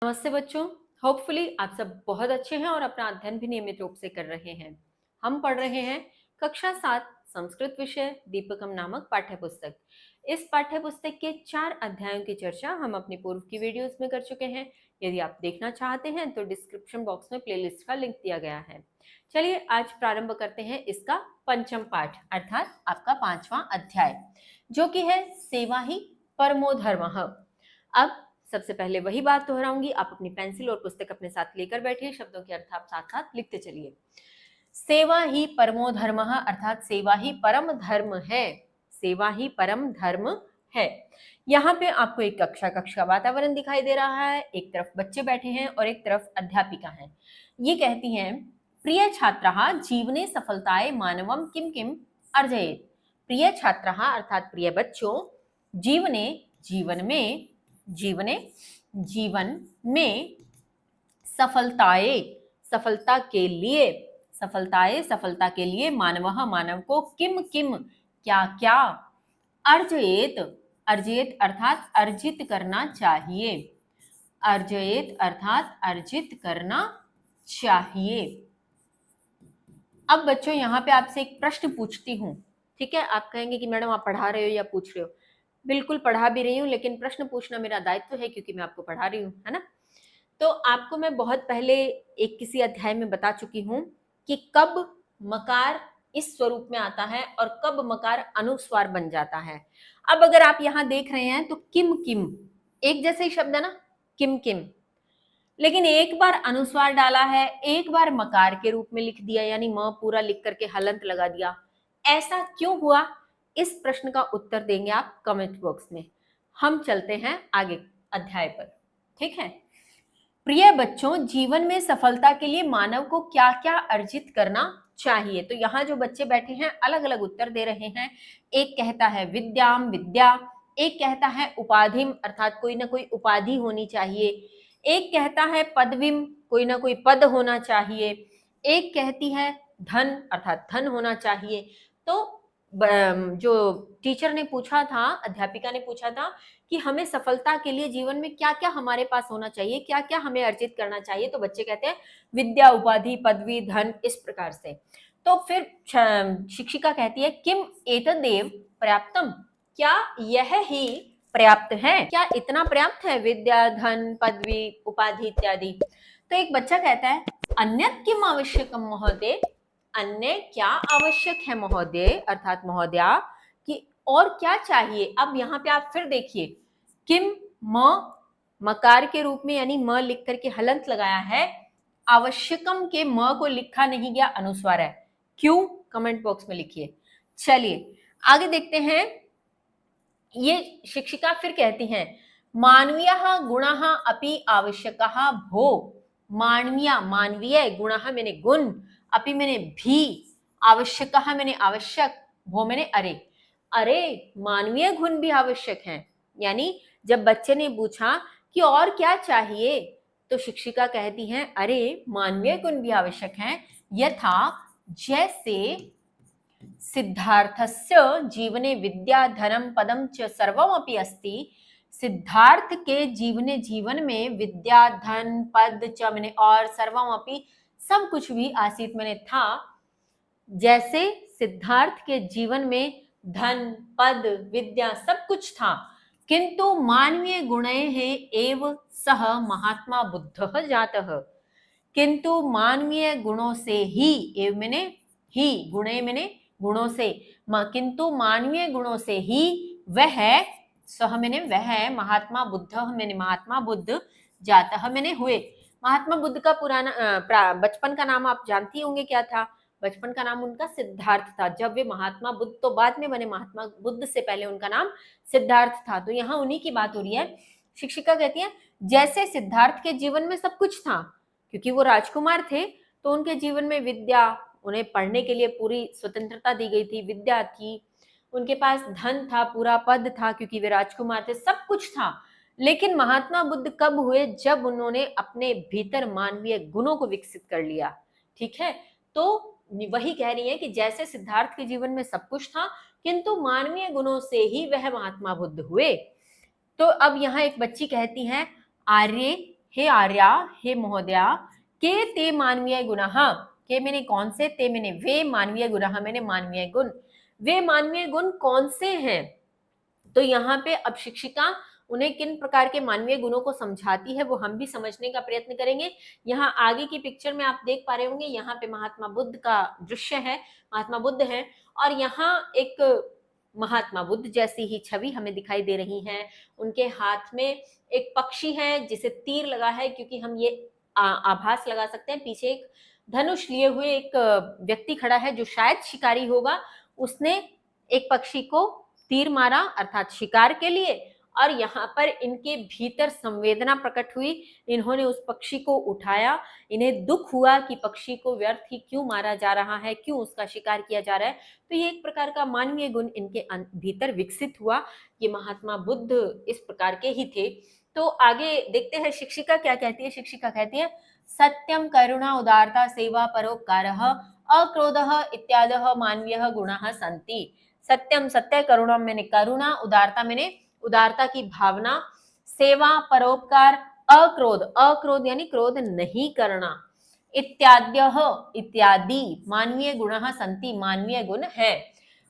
नमस्ते बच्चों। होपफुली आप सब बहुत अच्छे हैं और अपना अध्ययन भी नियमित रूप से कर रहे हैं। हम पढ़ रहे हैं कक्षा 7 संस्कृत विषय दीपकम नामक पाठ्य पुस्तक। इस पाठ्य पुस्तक के 4 अध्यायों की चर्चा हम अपनी पूर्व की वीडियोस में कर चुके हैं। यदि आप देखना चाहते हैं तो डिस्क्रिप्शन बॉक्स में प्लेलिस्ट का लिंक दिया गया है। चलिए आज प्रारंभ करते हैं इसका पंचम पाठ अर्थात आपका 5वां अध्याय, जो कि है सेवा ही परमो धर्मः। अब सबसे पहले वही बात दोहराऊंगी, आप अपनी पेंसिल और पुस्तक अपने साथ लेकर बैठिए। शब्दों के अर्थ आप साथ साथ लिखते चलिए। सेवा ही परमो धर्मः अर्थात सेवा ही परम धर्म है। सेवा ही परम धर्म है। यहाँ पे आपको एक कक्षा का वातावरण दिखाई दे रहा है। एक तरफ बच्चे बैठे हैं और एक तरफ अध्यापिका है। ये कहती हैं, प्रिय छात्राः जीवने सफलताय मानवम किम किम अर्जयेत्। प्रिय छात्राः अर्थात प्रिय बच्चों, जीवने जीवन में, जीवन में सफलताए सफलता के लिए मानवः मानव को किम किम क्या क्या अर्जयेत अर्जयेत अर्थात अर्जित करना चाहिए। अर्जयेत अर्थात अर्जित करना चाहिए। अब बच्चों यहाँ पे आपसे एक प्रश्न पूछती हूँ, ठीक है। आप कहेंगे कि मैडम आप पढ़ा रहे हो या पूछ रहे हो। बिल्कुल पढ़ा भी रही हूँ, लेकिन प्रश्न पूछना मेरा दायित्व है क्योंकि मैं आपको पढ़ा रही हूँ, है ना। तो आपको मैं बहुत पहले एक किसी अध्याय में बता चुकी हूँ कि कब मकार इस स्वरूप में आता है और कब मकार अनुस्वार बन जाता है। अब अगर आप यहाँ देख रहे हैं तो किम किम एक जैसे ही शब्द है ना, किम किम, लेकिन एक बार अनुस्वार डाला है, एक बार मकार के रूप में लिख दिया, यानी म पूरा लिख करके हलंत लगा दिया। ऐसा क्यों हुआ? इस प्रश्न का उत्तर देंगे आप कमेंट बॉक्स में। हम चलते हैं आगे अध्याय पर, ठीक है। प्रिय बच्चों, जीवन में सफलता के लिए मानव को क्या क्या अर्जित करना चाहिए। तो यहाँ जो बच्चे बैठे हैं अलग अलग उत्तर दे रहे हैं। एक कहता है विद्याम विद्या, एक कहता है उपाधिम अर्थात कोई ना कोई उपाधि होनी चाहिए, एक कहता है पदविम कोई ना कोई पद होना चाहिए, एक कहती है धन अर्थात धन होना चाहिए। तो जो टीचर ने पूछा था, अध्यापिका ने पूछा था कि हमें सफलता के लिए जीवन में क्या क्या हमारे पास होना चाहिए, क्या क्या हमें अर्जित करना चाहिए। तो बच्चे कहते हैं विद्या, उपाधि, पदवी, धन, इस प्रकार से। तो फिर शिक्षिका कहती है किम एतदेव पर्याप्तम, क्या यह ही पर्याप्त है, क्या इतना पर्याप्त है, विद्या, धन, पदवी, उपाधि इत्यादि। तो एक बच्चा कहता है अन्यत् किम आवश्यकम महोदय, अन्य क्या आवश्यक है महोदय अर्थात महोदया, कि और क्या चाहिए। अब यहाँ पे आप फिर देखिए, किम मकार के रूप में यानी म लिख करके हलंत लगाया है, आवश्यकम के म को लिखा नहीं गया, अनुस्वार है। क्यों? कमेंट बॉक्स में लिखिए। चलिए आगे देखते हैं। ये शिक्षिका फिर कहती हैं मानवीय गुणः अपि आवश्यकः भो, मानवीय गुणः मैंने गुण, अपि मैंने भी, आवश्यकः मैंने आवश्यक, भो मैंने अरे। अरे मानवीय गुण भी आवश्यक हैं। यानी जब बच्चे ने पूछा कि और क्या चाहिए, तो शिक्षिका कहती हैं अरे मानवीय गुण भी आवश्यक हैं, यथा जैसे सिद्धार्थस्य जीवने विद्या धनम पदम च सर्वमपि अस्ति। सिद्धार्थ के जीवन में विद्या, धन, पद च मैंने और सर्वमपि सब कुछ भी आसीत मैंने था। जैसे सिद्धार्थ के जीवन में धन, पद, विद्या सब कुछ था, किंतु मानवीय गुणैः एव सह महात्मा बुद्धः जातः। किंतु मानवीय गुणों से ही, एव मैंने ही, गुणे मैंने गुणों से, किंतु मानवीय गुणों से ही वह, सह मैंने वह, महात्मा बुद्ध मैंने महात्मा बुद्ध, जातः मैंने हुए। महात्मा बुद्ध का पुराना बचपन का नाम आप जानती होंगे क्या था? बचपन का नाम उनका सिद्धार्थ था। जब वे महात्मा बुद्ध तो बाद में बने, महात्मा बुद्ध से पहले उनका नाम सिद्धार्थ था। तो यहाँ उन्हीं की बात हो रही है। शिक्षिका कहती है जैसे सिद्धार्थ के जीवन में सब कुछ था, क्योंकि वो राजकुमार थे तो उनके जीवन में विद्या, उन्हें पढ़ने के लिए पूरी स्वतंत्रता दी गई थी, विद्या थी, उनके पास धन था, पूरा पद था क्योंकि वे राजकुमार थे, सब कुछ था। लेकिन महात्मा बुद्ध कब हुए? जब उन्होंने अपने भीतर मानवीय गुणों को विकसित कर लिया। ठीक है, तो वही कह रही है कि जैसे सिद्धार्थ के जीवन में सब कुछ था, किंतु मानवीय गुणों से ही वह महात्मा बुद्ध हुए। तो अब यहाँ एक बच्ची कहती है आर्य हे आर्या, हे महोदया, के ते मानवीय गुणः, के मैंने कौन से, ते मैंने वे, मानवीय गुणः मैंने मानवीय गुण, वे मानवीय गुण कौन से हैं। तो यहाँ पे अब शिक्षिका उन्हें किन प्रकार के मानवीय गुणों को समझाती है वो हम भी समझने का प्रयत्न करेंगे। यहाँ आगे की पिक्चर में आप देख पा रहे होंगे, यहाँ पे महात्मा बुद्ध का दृश्य है, महात्मा बुद्ध है और यहाँ एक महात्मा बुद्ध जैसी ही छवि हमें दिखाई दे रही है। उनके हाथ में एक पक्षी है जिसे तीर लगा है, क्योंकि हम ये आभास लगा सकते हैं पीछे एक धनुष लिए हुए एक व्यक्ति खड़ा है जो शायद शिकारी होगा। उसने एक पक्षी को तीर मारा अर्थात शिकार के लिए, और यहाँ पर इनके भीतर संवेदना प्रकट हुई। इन्होंने उस पक्षी को उठाया, इन्हें दुख हुआ कि पक्षी को व्यर्थ ही क्यों मारा जा रहा है, क्यों उसका शिकार किया जा रहा है। तो ये एक प्रकार का मानवीय गुण इनके भीतर विकसित हुआ। ये महात्मा बुद्ध इस प्रकार के ही थे। तो आगे देखते हैं शिक्षिका क्या कहती है। शिक्षिका कहती है, सत्यम करुणा उदारता सेवा परोपकारः अक्रोधः इत्यादि मानवीय गुणाः सन्ति। सत्यम सत्य, करुणा मैंने करुणा, उदारता मैंने उदारता की भावना, सेवा परोपकार, अक्रोध, अक्रोध यानी क्रोध नहीं करना, इत्याद्यः इत्यादि मानवीय गुणाः सन्ति मानवीय गुण है।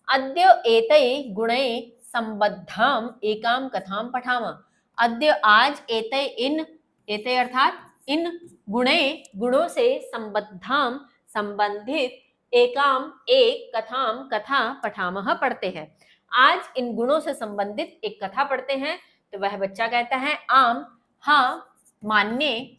अद्य एते गुणे संबद्धाम एकाम कथाम पठामः। अद्य आज एते इन, एते अर्थात इन गुणे गुणों से संबद्धाम संबंधित एकाम एक कथाम कथा पठामः पढ़ते हैं। आज इन गुणों से संबंधित एक कथा पढ़ते हैं। तो वह बच्चा कहता है आम, हाँ, मान्य,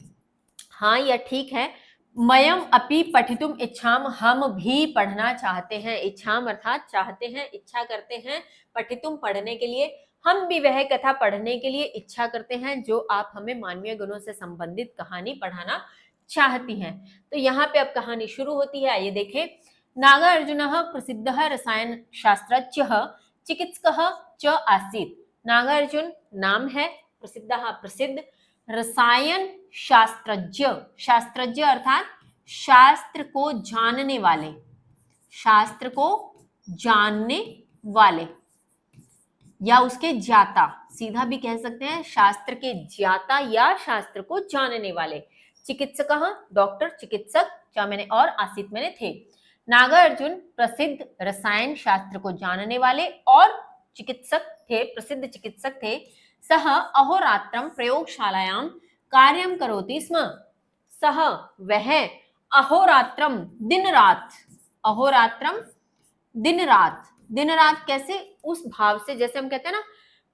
हाँ या ठीक है, मयम अपि पठितुम इच्छाम, हम भी पढ़ना चाहते हैं। इच्छाम अर्थात चाहते हैं, इच्छा करते हैं, पठितुम पढ़ने के लिए, हम भी वह कथा पढ़ने के लिए इच्छा करते हैं जो आप हमें मानवीय गुणों से संबंधित कहानी पढ़ाना चाहती हैं। तो यहाँ पे अब कहानी शुरू होती है। आइए देखें। नागार्जुनः प्रसिद्धः रसायन शास्त्रज्ञः चिकित्सकः च आसीत्। नागार्जुन नाम है, प्रसिद्धः प्रसिद्ध, रसायन शास्त्रज्ञ, शास्त्रज्ञ अर्थात शास्त्र को जानने वाले, शास्त्र को जानने वाले या उसके ज्ञाता, सीधा भी कह सकते हैं शास्त्र के ज्ञाता या शास्त्र को जानने वाले। चिकित्सकः डॉक्टर, चिकित्सक, च मैंने और आसित मैंने थे। नागार्जुन प्रसिद्ध रसायन शास्त्र को जानने वाले और चिकित्सक थे, प्रसिद्ध चिकित्सक थे। सह अहोरात्रम प्रयोगशालायां कार्यं करोति स्म। सह वह, अहोरात्रम दिन रात, अहोरात्रम दिन रात, दिन रात कैसे, उस भाव से जैसे हम कहते हैं ना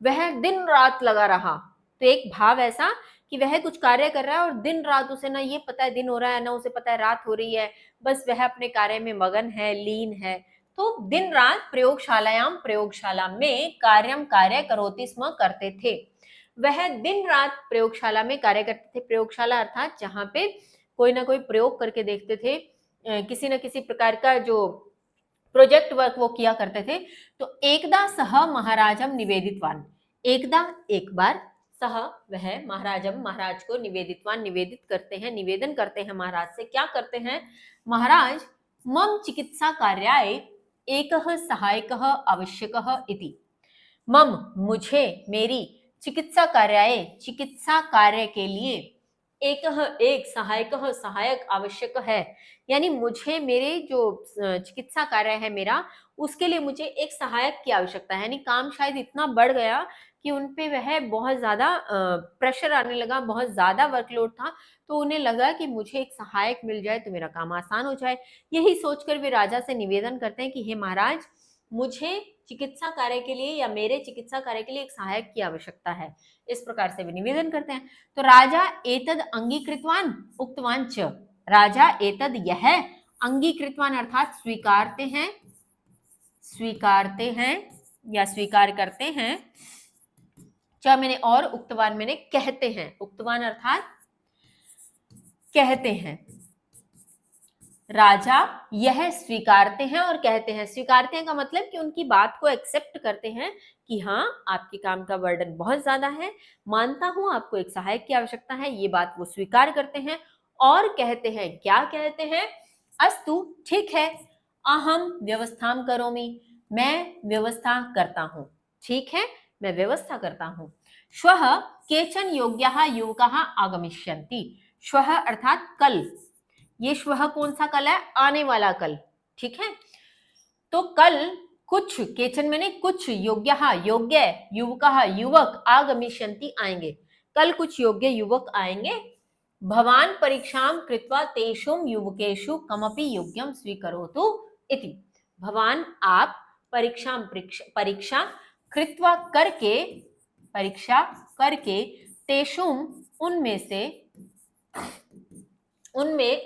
वह दिन रात लगा रहा, तो एक भाव ऐसा कि वह कुछ कार्य कर रहा है और दिन रात उसे ना ये पता है दिन हो रहा है ना उसे पता है रात हो रही है, बस वह अपने कार्य में मगन है, लीन है। तो दिन रात प्रयोगशालायाम, प्रयोगशाला में कार्यम कार्य करोति स्म करते थे। वह दिन रात प्रयोगशाला में कार्य करते थे। प्रयोगशाला अर्थात जहाँ पे कोई ना कोई प्रयोग करके देखते थे, किसी न किसी प्रकार का जो प्रोजेक्ट वर्क वो किया करते थे। तो एकदा सह महाराजम निवेदितवान, एकदा एक बार, सह वह, महाराजम महाराज को, निवेदितवान निवेदित करते हैं, निवेदन करते हैं महाराज से। क्या करते हैं? महाराज, मम चिकित्सा कार्याय एकः सहायकः आवश्यकः इति। मम मुझे, मेरी, चिकित्सा कार्याय चिकित्सा कार्य के लिए, एक सहायक सहायक आवश्यक है, यानी मुझे मेरे जो चिकित्सा कार्य है मेरा, उसके लिए मुझे एक सहायक की आवश्यकता है। यानी काम शायद इतना बढ़ गया कि उनपे वह बहुत ज्यादा प्रेशर आने लगा, बहुत ज्यादा वर्कलोड था, तो उन्हें लगा कि मुझे एक सहायक मिल जाए तो मेरा काम आसान हो जाए। यही सोचकर वे राजा से निवेदन करते हैं कि हे महाराज, मुझे चिकित्सा कार्य के लिए या मेरे चिकित्सा कार्य के लिए एक सहायक की आवश्यकता है। इस प्रकार से वे निवेदन करते हैं। तो राजा एतद अंगीकृतवान उक्तवान च, राजा एतद यह, अंगीकृतवान अर्थात स्वीकारते हैं, स्वीकारते हैं या स्वीकार करते हैं, च मैंने और, उक्तवान मैंने कहते हैं, उक्तवान अर्थात कहते हैं। राजा यह स्वीकारते हैं और कहते हैं। स्वीकारते हैं का मतलब कि उनकी बात को एक्सेप्ट करते हैं कि हाँ, आपके काम का बर्डन बहुत ज्यादा है, मानता हूं आपको एक सहायक की आवश्यकता है, ये बात वो स्वीकार करते हैं और कहते हैं। क्या कहते हैं? अस्तु, ठीक है, अहम व्यवस्थाम करोमि, मैं व्यवस्था करता हूं, ठीक है, मैं व्यवस्था करता हूँ। श्वः केचन योग्याः युवकाः आगमिष्यन्ति। श्वः अर्थात कल, ये श्वः कौन सा कल है? आने वाला कल, ठीक है। तो कल कुछ, केचन मैंने कुछ, योग्याः योग्य, युवकाः युवक, आगमिष्यन्ति आएंगे, कल कुछ योग्य युवक आएंगे। भवान परीक्षां कृत्वा तेषुं युवकेषु कमपि योग्यं स्वीकरोतु इति। भवान आप परीक्षा कृत्वा करके, परीक्षा करके, तेषुं उनमें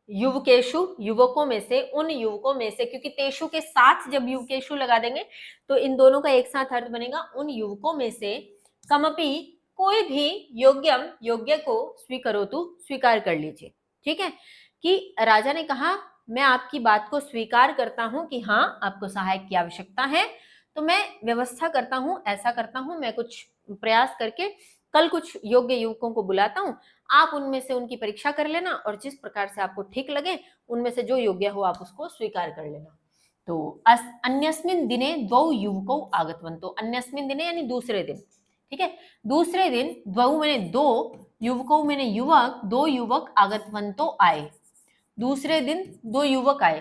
युवकेशु युवकों में से, उन युवकों में से, क्योंकि तेषु के साथ जब युवकेशु लगा देंगे तो इन दोनों का एक साथ अर्थ बनेगा, उन युवकों में से, कमपि कोई भी, योग्यम योग्य को, स्वीकरोतु स्वीकार कर लीजिए, ठीक है। कि राजा ने कहा मैं आपकी बात को स्वीकार करता हूं कि हाँ आपको सहायक की आवश्यकता है, तो मैं व्यवस्था करता हूं, ऐसा करता हूं, मैं कुछ प्रयास करके कल कुछ योग्य युवकों को बुलाता हूं, आप उनमें से उनकी परीक्षा कर लेना और जिस प्रकार से आपको ठीक लगे उनमें से जो योग्य हो आप उसको स्वीकार कर लेना। तो अन्यस्मिन् दिने द्वौ युवकौ आगतवन्तौ, अन्यस्मिन् दिने यानी दूसरे दिन, ठीक है। दूसरे दिन द्वौ मैंने दो, युवकौ मैंने युवक, दो युवक, आगतवन्तौ आए, दूसरे दिन दो युवक आए।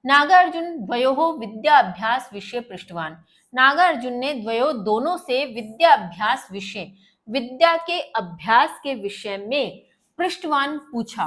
नागार्जुन द्वयोः विद्याभ्यास विषय पृष्ठवान। नागार्जुन ने द्वयो दोनों से विद्याभ्यास विषय, विद्या के अभ्यास के विषय में पृष्ठवान पूछा।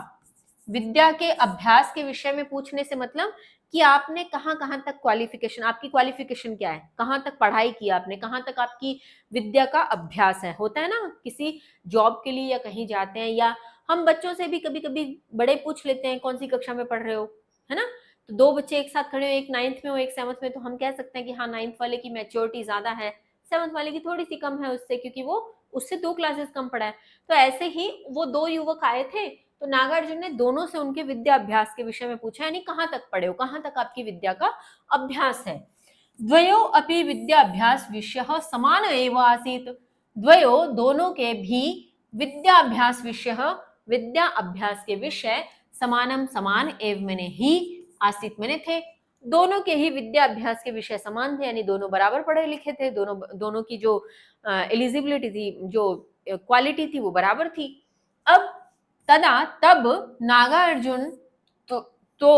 विद्या के अभ्यास के विषय में पूछने से मतलब कि आपने कहाँ तक क्वालिफिकेशन, आपकी क्वालिफिकेशन क्या है, कहाँ तक पढ़ाई की आपने, कहाँ तक आपकी विद्या का अभ्यास है। होता है ना, किसी जॉब के लिए या कहीं जाते हैं, या हम बच्चों से भी कभी कभी बड़े पूछ लेते हैं कौन सी कक्षा में पढ़ रहे हो, है ना। तो दो बच्चे एक साथ खड़े हो, एक 9th में हो एक 7th में, तो हम कह सकते हैं कि हाँ 9th वाले की मैच्योरिटी ज्यादा है, 7th वाले की थोड़ी सी कम है उससे, क्योंकि वो उससे 2 क्लासेस कम पढ़ा है। तो ऐसे ही वो दो युवक आए थे, तो नागार्जुन ने दोनों से उनके विद्या अभ्यास के विषय में पूछा, यानी कहाँ तक पढ़े हो, कहाँ तक आपकी विद्या का अभ्यास है। द्वयो अपि विद्या अभ्यास विषयः समान एव आसीत्। द्वयो दोनों के भी विद्या अभ्यास विषयः, विद्या अभ्यास के विषय, समानम समान एव मैंने ही, आसीत मैंने थे, दोनों के ही विद्या अभ्यास के विषय समान थे, यानी दोनों बराबर पढ़े लिखे थे, दोनों की जो एलिजिबिलिटी थी, जो क्वालिटी थी वो बराबर थी। अब तब नागार्जुन तो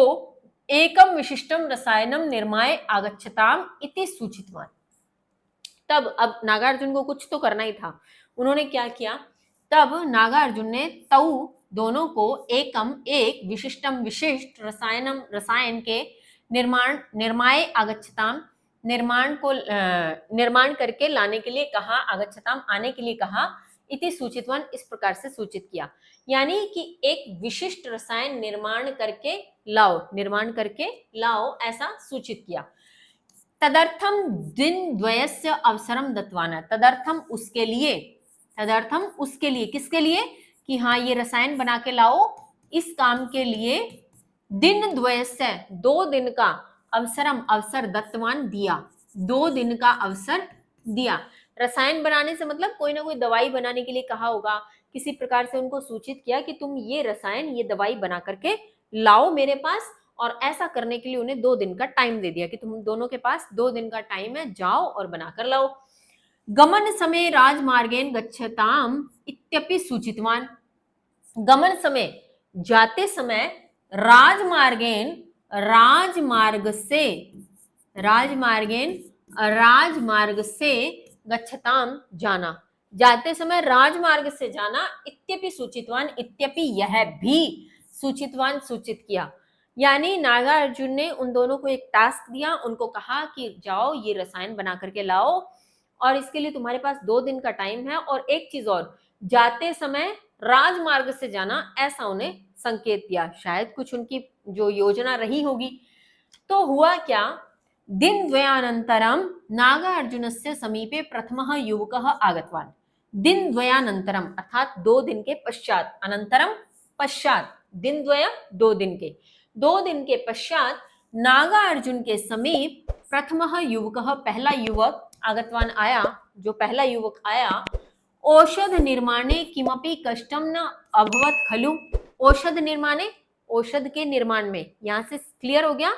एकम विशिष्टम रसायनम निर्माय आगच्छताम इति सूचितवान। तब अब नागार्जुन को कुछ तो करना ही था, उन्होंने क्या किया, तब नागार्जुन ने तऊ दोनों को एकम एक, विशिष्टम विशिष्ट, रसायनम रसायन के, निर्माय आगच्छताम निर्माण करके लाने के लिए कहा, आगच्छताम आने के लिए कहा, इति सूचितवान इस प्रकार से सूचित किया, यानी कि एक विशिष्ट रसायन निर्माण करके लाओ ऐसा सूचित किया। तदर्थम दिन द्वयस्य अवसरम दत्वाना, तदर्थम उसके लिए, किसके लिए, कि हाँ ये रसायन बना के लाओ, इस काम के लिए दिन द्वयस्य 2 दिन का, अवसर दत्तवान दिया, 2 दिन का अवसर दिया। रसायन बनाने से मतलब कोई ना कोई दवाई बनाने के लिए कहा होगा, किसी प्रकार से उनको सूचित किया कि तुम ये रसायन, ये दवाई बना करके लाओ मेरे पास, और ऐसा करने के लिए उन्हें 2 दिन का टाइम दे दिया कि तुम दोनों के पास 2 दिन का टाइम है, जाओ और बनाकर लाओ। गमन समय राजमार्गेन गच्छताम इत्यपि सूचितवान। गमन समय, जाते समय, राजमार्ग से गच्छताम जाना, जाते समय राजमार्ग से जाना, इत्यपि सूचितवान, इत्यपि यह भी सूचितवान सूचित किया, यानी नागार्जुन ने उन दोनों को एक टास्क दिया, उनको कहा कि जाओ ये रसायन बना करके लाओ, और इसके लिए तुम्हारे पास 2 दिन का टाइम है, और एक चीज और, जाते समय राजमार्ग से जाना, ऐसा उन्हें संकेत दिया, शायद कुछ उनकी जो योजना रही होगी। तो हुआ क्या, दिन द्वयानंतरम नागार्जुनस्य समीपे प्रथमः युवकः आगतवान। दिन द्वयानंतरम अर्थात 2 दिन के पश्चात, अनंतरम पश्चात, दिन द्वय 2 दिन के, 2 दिन के पश्चात नागार्जुन के समीप प्रथमः युवकः पहला युवक आगतवान आया, जो पहला युवक आया। औषध निर्माणे किमपि कष्टम न अभवत खलु। औषध निर्माणे, औषध के निर्माण में, यहां से क्लियर हो गया,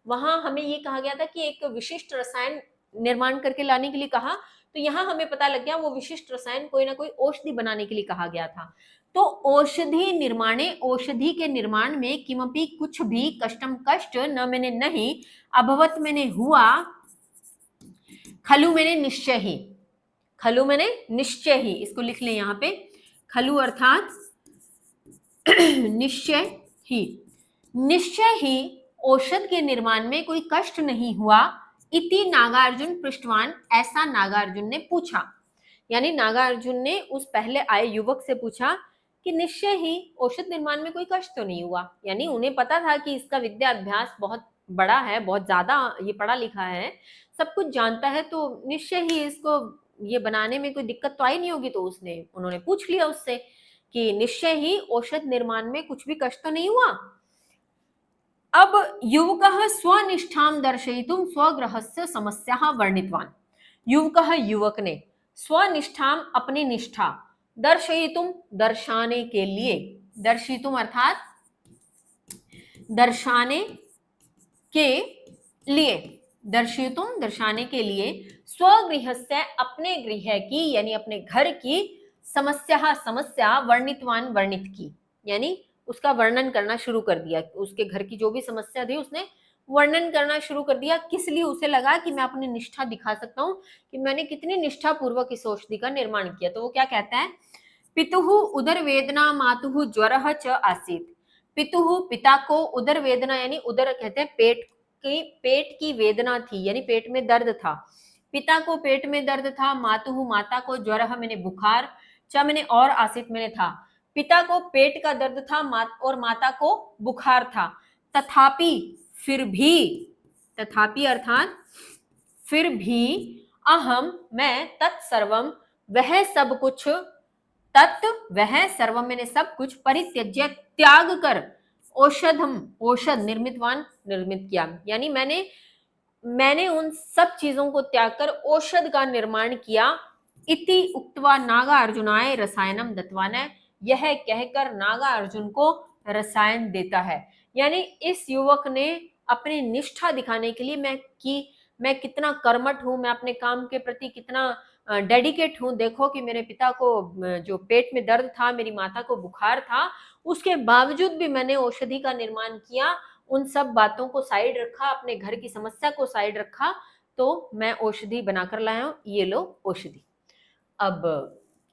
वहां हमें ये कहा गया था कि एक विशिष्ट रसायन निर्माण करके लाने के लिए कहा, तो यहाँ हमें पता लग गया वो विशिष्ट रसायन कोई ना कोई औषधि बनाने के लिए कहा गया था। तो औषधि निर्माणे, औषधि के निर्माण में किमपि कुछ भी कष्टम कष्ट न मैंने नहीं, अभवत मैंने हुआ, खलु मैंने निश्चय ही, खलु मैंने निश्चय ही, इसको लिख लें यहाँ पे, खलु अर्थात निश्चय ही, निश्चय ही औषध के निर्माण में कोई कष्ट नहीं हुआ, इति नागार्जुन पृष्ठवान, ऐसा नागार्जुन ने पूछा। यानी नागार्जुन ने उस पहले आए युवक से पूछा कि निश्चय ही औषध निर्माण में कोई कष्ट तो नहीं हुआ, यानी उन्हें पता था कि इसका विद्या अभ्यास बहुत बड़ा है, बहुत ज्यादा ये पढ़ा लिखा है, सब कुछ जानता है, तो निश्चय ही इसको ये बनाने में कोई दिक्कत तो आई नहीं होगी। तो उन्होंने पूछ लिया उससे कि निश्चय ही औषध निर्माण में कुछ भी कष्ट तो नहीं हुआ। अब युवकः स्वनिष्ठां दर्शयितुं स्वगृहस्य समस्याः वर्णितवान्। युवकः, युवक ने, स्वनिष्ठां अपनी निष्ठा, दर्शयितुं दर्शाने के लिए, दर्शितुम अर्थात दर्शाने के लिए, दर्शितुम दर्शाने के लिए, स्वगृहस्य अपने गृह की यानी अपने घर की, समस्या समस्या वर्णितवान वर्णित की, यानी उसका वर्णन करना शुरू कर दिया। उसके घर की जो भी समस्या थी उसने वर्णन करना शुरू कर दिया। किस लिए? उसे लगा कि मैं अपनी निष्ठा दिखा सकता हूँ कि मैंने कितनी निष्ठा पूर्वक इस औषधि का निर्माण किया। तो वो क्या कहता है, पितुः उदर वेदना मातुः ज्वरः च आसीत्। पितुः, पिता को, उदर वेदना यानी उदर कहते हैं पेट की वेदना थी, यानी पेट में दर्द था। पिता को पेट में दर्द था, मातुः माता को, ज्वरः मैंने बुखार, च मैंने और, आसित मैंने था। पिता को पेट का दर्द था और माता को बुखार था। तथापि, फिर भी, तथापि अर्थात फिर भी, अहम मैं, तत्सर्वम वह सब कुछ, तत् वह, सर्वम मैंने सब कुछ, परित्यज्य त्याग कर, औषधम औषध, निर्मितवान निर्मित किया, यानी मैंने उन सब चीजों को त्याग कर औषध का निर्माण किया। इति उक्त्वा नागार्जुनाय रसायनम दत्तवान, यह कहकर नागार्जुन को रसायन देता है। यानी इस युवक ने अपनी निष्ठा दिखाने के लिए मैं कितना कर्मठ हूं, मैं अपने काम के प्रति कितना डेडिकेट हूं, देखो कि मेरे पिता को जो पेट में दर्द था, मेरी माता को बुखार था, उसके बावजूद भी मैंने औषधि का निर्माण किया, उन सब बातों को साइड रखा, अपने घर की समस्या को साइड रखा, तो मैं औषधि बनाकर लाया हूं, ये लो औषधि। अब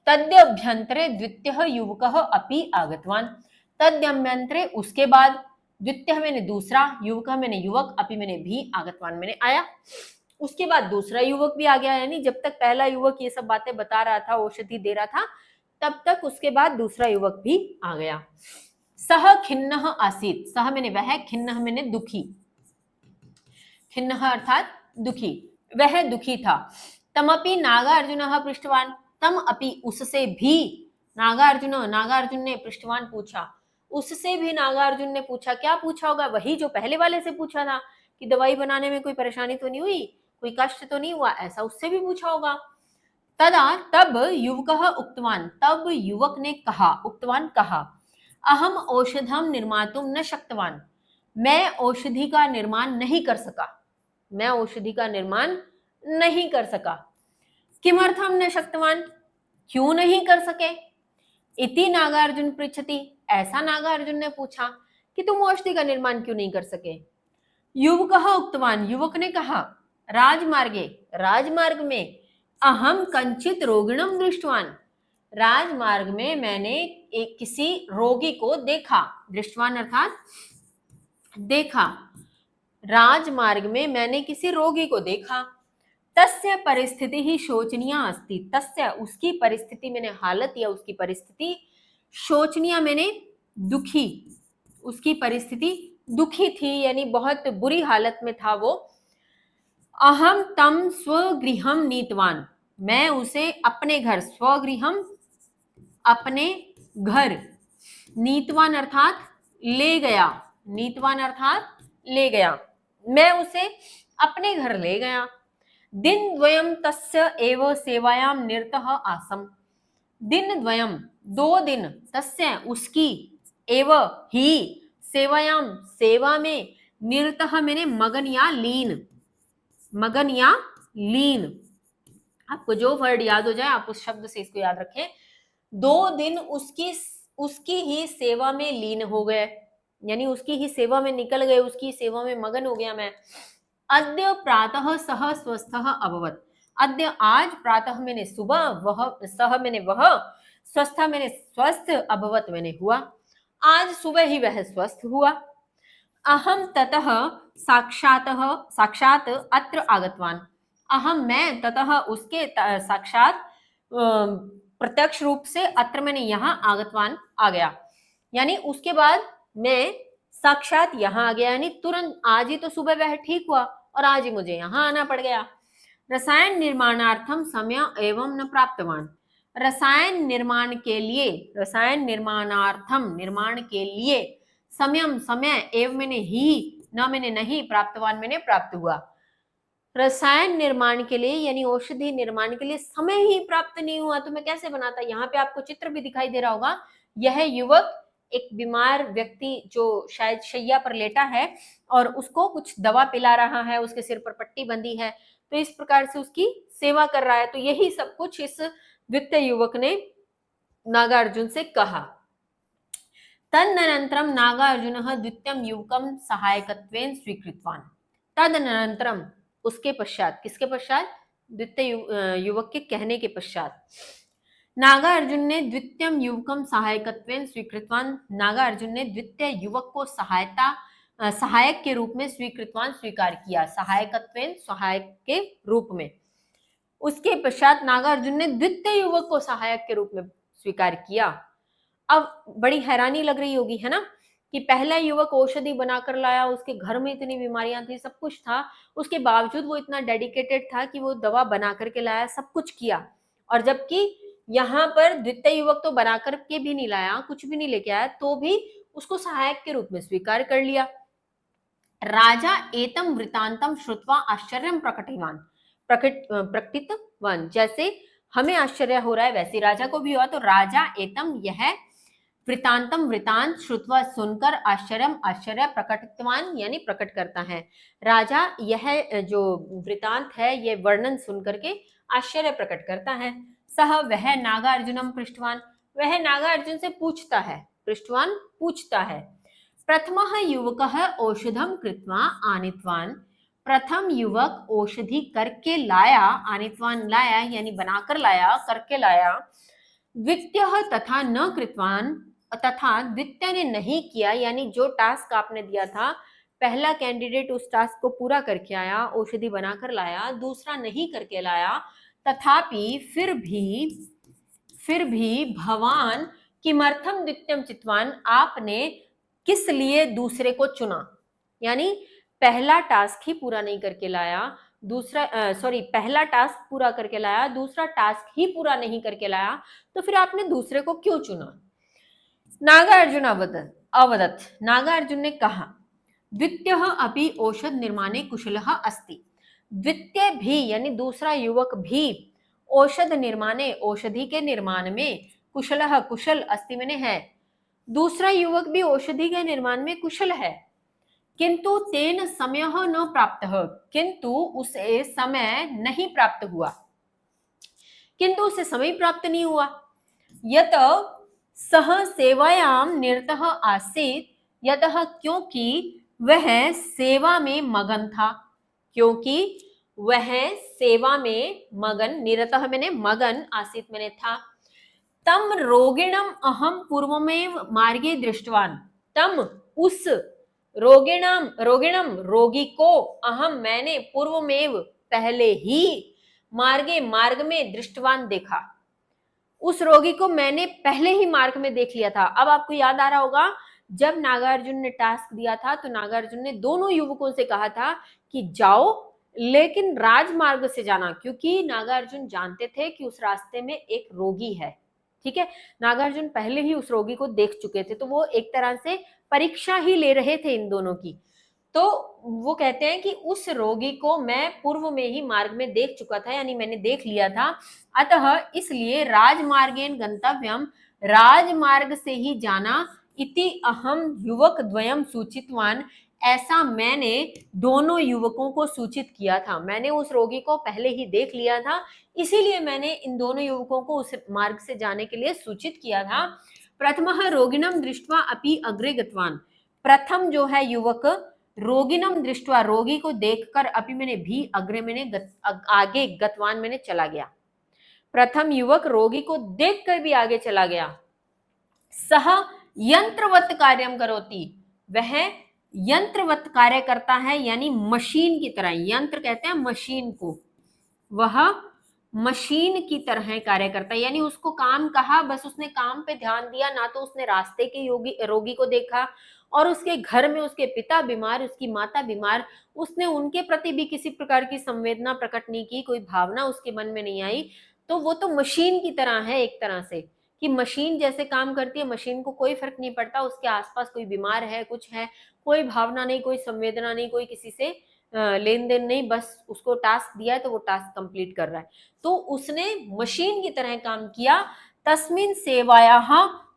तद्यभ्यंतरे द्वितीय युवकः अपि आगतवान, तद्यभ्यंतरे उसके बाद, द्वितीय मैंने दूसरा, युवक मैंने युवक, अपि मैंने भी, आगतवान मैंने आया, उसके बाद दूसरा युवक भी आ गया। यानी जब तक पहला युवक ये सब बातें बता रहा था, औषधि दे रहा था, तब तक उसके बाद दूसरा युवक भी आ गया। सह खिन्नः आसीत्, सह मैंने वह, खिन्नः मैंने दुखी, खिन्नः अर्थात दुखी, वह दुखी था। तमपि नागार्जुनः पृष्ठवान, तम अपि उससे भी, नागार्जुन ने पृष्ठवान पूछा, उससे भी नागार्जुन ने पूछा। क्या पूछा होगा? वही जो पहले वाले से पूछा था कि दवाई बनाने में कोई परेशानी तो नहीं हुई, कोई कष्ट तो नहीं हुआ, ऐसा उससे भी पूछा होगा। तदा, तब युवकः उक्तवान, तब युवक ने कहा, उक्तवान कहा, अहम औषधम निर्मातुम न शक्तवान, मैं औषधि का निर्माण नहीं कर सका, मैं औषधि का निर्माण नहीं कर सका। किमर्थम न शक्तवान, क्यों नहीं कर सके? इति नागार्जुन पृच्छति, ऐसा नागार्जुन ने पूछा कि तुम औषधि का निर्माण क्यों नहीं कर सके? युवकः उक्तवान, युवक ने कहा, राजमार्गे, राजमार्ग में, अहम कंचित रोगिणम दृष्टवान, राजमार्ग में मैंने एक किसी रोगी को देखा, दृष्टवान अर्थात देखा, राजमार्ग में मैंने किसी रोगी को देखा। तस्य परिस्थिति ही शोचनीय अस्ति, तस्य उसकी परिस्थिति, मैंने हालत या उसकी परिस्थिति, शोचनीय मैंने दुखी, उसकी परिस्थिति दुखी थी, यानी बहुत बुरी हालत में था वो। अहम तम स्वगृहम नीतवान, मैं उसे अपने घर, स्वगृहम अपने घर, नीतवान अर्थात ले गया, नीतवान अर्थात ले गया, मैं उसे अपने घर ले गया। दिन द्वयम तस्य एव सेवायां निरतः आसम, दिन द्वयम, 2 दिन, तस्य उसकी, एव ही, सेवायां सेवा में, निरतः मैंने मगन या लीन, मगन या लीन। आपको जो वर्ड याद हो जाए आप उस शब्द से इसको याद रखें। 2 दिन उसकी ही सेवा में लीन हो गए, यानी उसकी ही सेवा में निकल गए, उसकी सेवा में मगन हो गया मैं। अद्य प्रातः सह स्वस्थः अभवत्। अद्य आज, प्रातः मैंने सुबह, वह सह मैंने वह, स्वस्थ मैंने स्वस्थ, अभवत मैंने हुआ। आज सुबह ही वह स्वस्थ हुआ। अहम ततः साक्षात अत्र आगतवान। अहम मैं, ततः उसके, साक्षात प्रत्यक्ष रूप से, अत्र मैंने यहाँ, आगतवान आ गया, यानी उसके बाद मैं साक्षात यहाँ आ गया, यानी तुरंत आज ही तो सुबह वह ठीक हुआ और आज ही मुझे यहाँ आना पड़ गया। रसायन निर्माणार्थम समय एवं न प्राप्तवान। रसायन निर्माण के लिए, रसायन निर्माणार्थम निर्माण के लिए, समयम समय, एवं मैंने ही, न मैंने नहीं, प्राप्तवान मैंने प्राप्त हुआ। रसायन निर्माण के लिए यानी औषधि निर्माण के लिए समय ही प्राप्त नहीं हुआ तो मैं कैसे बनाता। यहाँ पे आपको चित्र भी दिखाई दे रहा होगा। यह युवक एक बीमार व्यक्ति जो शायद शैया पर लेटा है और उसको कुछ दवा पिला रहा है, उसके सिर पर पट्टी बंधी है, तो इस प्रकार से उसकी सेवा कर रहा है। तो यही सब कुछ इस वित्त युवक ने नागार्जुन से कहा। तदनन्तरं नागार्जुनः द्वितीयं युवकं सहायकत्वेन स्वीकृतवान्। तदनन्तरम, उसके पश्चात, किसके पश्चात, द्वितीय युवक के कहने के पश्चात, नागार्जुन ने द्वितीयं युवकं सहायकत्वेन स्वीकृतवान्। नागार्जुन ने द्वितीय युवक को सहायक के रूप में स्वीकृतवान, स्वीकार किया, सहायकत्वेन, सहायक के रूप में। उसके पश्चात नागार्जुन ने द्वितीय युवक को सहायक के रूप में स्वीकार किया। अब बड़ी हैरानी लग रही होगी, है ना, कि पहला युवक औषधि बनाकर लाया, उसके घर में इतनी बीमारियां थी, सब कुछ था, उसके बावजूद वो इतना डेडिकेटेड था कि वो दवा बना करके लाया, सब कुछ किया। और जबकि यहाँ पर द्वितीय युवक तो बना करके भी नहीं लाया, कुछ भी नहीं लेके आया, तो भी उसको सहायक के रूप में स्वीकार कर लिया। राजा एतम वृतांतम श्रुत्वा आश्चर्यम प्रकटितवान। जैसे हमें आश्चर्य हो रहा है वैसे राजा को भी हुआ। तो राजा एतम, यह, वृतांतम, वृतांत, श्रुत्वा, सुनकर, आश्चर्य प्रकटितवान यानी प्रकट करता है। राजा यह जो वृतांत है ये वर्णन सुनकर के आश्चर्य प्रकट करता है। सह, वह, नागार्जुनम पृष्ठवान, वह नागार्जुन से पूछता है, पृष्ठवान पूछता है। प्रथमः युवकः औषधम कृत्वा आनीतवान। प्रथम युवक औषधि करके लाया, आनीतवान लाया यानी बनाकर लाया, करके लाया। द्वितीय तथा न कृतवान, तथा द्वितीय ने नहीं किया, यानी जो टास्क आपने दिया था, पहला कैंडिडेट उस टास्क को पूरा करके आया, औषधि बनाकर लाया, दूसरा नहीं करके लाया। तथापि फिर भी भवान किमर्थम द्वितीयम चितवान, आपने किस लिए दूसरे को चुना, यानी पहला टास्क ही पूरा नहीं करके लाया, पहला टास्क पूरा करके लाया, दूसरा टास्क ही पूरा नहीं करके लाया, तो फिर आपने दूसरे को क्यों चुना। नागार्जुन अवदत्, नागार्जुन ने कहा, द्वितीय अपि औषध निर्माणे कुशलः अस्ति। द्वितीय भी यानी दूसरा युवक भी औषध निर्माणे, औषधि के निर्माण में, कुशलः, कुशल, अस्ति मैंने है, दूसरा युवक भी औषधि के निर्माण में कुशल है। किंतु तेन समय न प्राप्त, किंतु उसे समय नहीं प्राप्त हुआ, किंतु उसे समय प्राप्त नहीं हुआ। यत सह सेवायाम निरतः आसीत्, यतः, क्योंकि वह सेवा में मगन था, क्योंकि वह सेवा में मगन, निरतः मैंने मगन, आसीत् मैंने था। तम रोगिणम अहम पूर्वमेव मार्गे दृष्टवान। तम, उस, रोगिणम रोगी को, अहम मैंने, पूर्वमेव पहले ही, मार्गे मार्ग में, दृष्टवान देखा, उस रोगी को मैंने पहले ही मार्ग में देख लिया था। अब आपको याद आ रहा होगा जब नागार्जुन ने टास्क दिया था तो नागार्जुन ने दोनों युवकों से कहा था कि जाओ लेकिन राजमार्ग से जाना, क्योंकि नागार्जुन जानते थे कि उस रास्ते में एक रोगी है। ठीक है, नागार्जुन पहले ही उस रोगी को देख चुके थे, तो वो एक तरह से परीक्षा ही ले रहे थे इन दोनों की। तो वो कहते हैं कि उस रोगी को मैं पूर्व में ही मार्ग में देख चुका था, यानी मैंने देख लिया था। अतः इसलिए राजमार्गेन गंतव्यम, राजमार्ग से ही जाना, इति अहम युवक द्वयम सूचितवान, ऐसा मैंने दोनों युवकों को सूचित किया था। मैंने उस रोगी को पहले ही देख लिया था, इसीलिए मैंने इन दोनों युवकों को उस मार्ग से जाने के लिए सूचित किया था। प्रथमः रोगिणं दृष्ट्वा अपि अग्रे गतवान। प्रथम जो है युवक रोगिणं दृष्ट्वा रोगी को देखकर अपि मैंने भी अग्रे मैंने आगे गतवान मैंने चला गया। प्रथम युवक रोगी को देखकर भी आगे चला गया। सह यंत्रवत कार्यम करोति, वह यंत्रवत कार्य करता है, यानी मशीन की तरह। यंत्र कहते हैं मशीन को, वह मशीन की तरह कार्य करता है, यानी उसको काम कहा, बस उसने काम पे ध्यान दिया, ना तो उसने रास्ते के रोगी को देखा, और उसके घर में उसके पिता बीमार, उसकी माता बीमार, उसने उनके प्रति भी किसी प्रकार की संवेदना प्रकट नहीं की, कोई भावना उसके मन में नहीं आई। तो वो तो मशीन की तरह है एक तरह से, कि मशीन जैसे काम करती है, मशीन को कोई फर्क नहीं पड़ता उसके आसपास कोई बीमार है, कुछ है, कोई भावना नहीं, कोई संवेदना नहीं, कोई किसी से लेन देन नहीं, बस उसको टास्क दिया है तो वो टास्क कंप्लीट कर रहा है। तो उसने मशीन की तरह काम किया। तस्मिन सेवायाः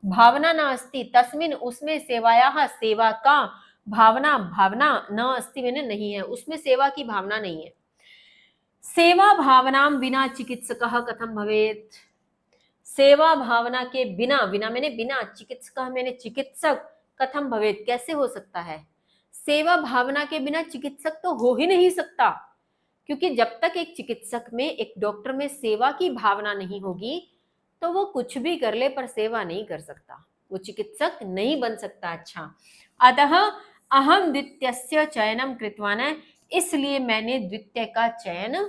भावना न अस्ति, तस्मिन उसमें सेवायाः सेवा का, भावना भावना न अस्ति मैंने नहीं है, उसमें सेवा की भावना नहीं है। सेवा भावनां विना चिकित्सकः कथम भवेत्, सेवा भावना के बिना, बिना मैंने बिना, चिकित्सकः मैंने चिकित्सक, कथम भवेत् कैसे हो सकता है। सेवा भावना के बिना चिकित्सक तो हो ही नहीं सकता, क्योंकि जब तक एक चिकित्सक में, एक डॉक्टर में सेवा की भावना नहीं होगी तो वो कुछ भी कर ले पर सेवा नहीं कर सकता, वो चिकित्सक नहीं बन सकता। अच्छा, अतः अहम द्वितीयस्य चयनम कृतवान, इसलिए मैंने द्वितीय का चयन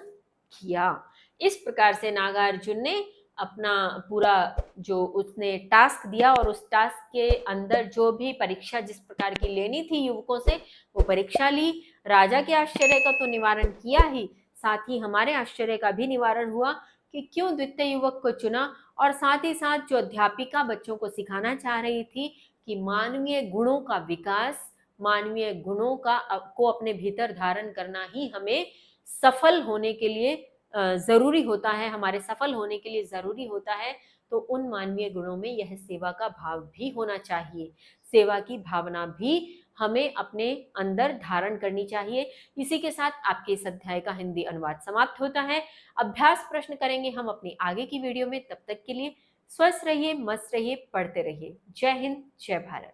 किया। इस प्रकार से नागार्जुन ने अपना पूरा जो उसने टास्क दिया, और उस टास्क के अंदर जो भी परीक्षा जिस प्रकार की लेनी थी युवकों से, वो परीक्षा ली। राजा के आश्चर्य का तो निवारण किया ही, साथ ही हमारे आश्चर्य का भी निवारण हुआ कि क्यों द्वितीय युवक को चुना, और साथ ही साथ जो अध्यापिका बच्चों को सिखाना चाह रही थी कि मानवीय गुणों का विकास, मानवीय गुणों का को अपने भीतर धारण करना ही हमें सफल होने के लिए जरूरी होता है, हमारे सफल होने के लिए जरूरी होता है। तो उन मानवीय गुणों में यह सेवा का भाव भी होना चाहिए, सेवा की भावना भी हमें अपने अंदर धारण करनी चाहिए। इसी के साथ आपके इस अध्याय का हिंदी अनुवाद समाप्त होता है। अभ्यास प्रश्न करेंगे हम अपनी आगे की वीडियो में, तब तक के लिए स्वस्थ रहिए, मस्त रहिए, पढ़ते रहिए। जय हिंद, जय भारत।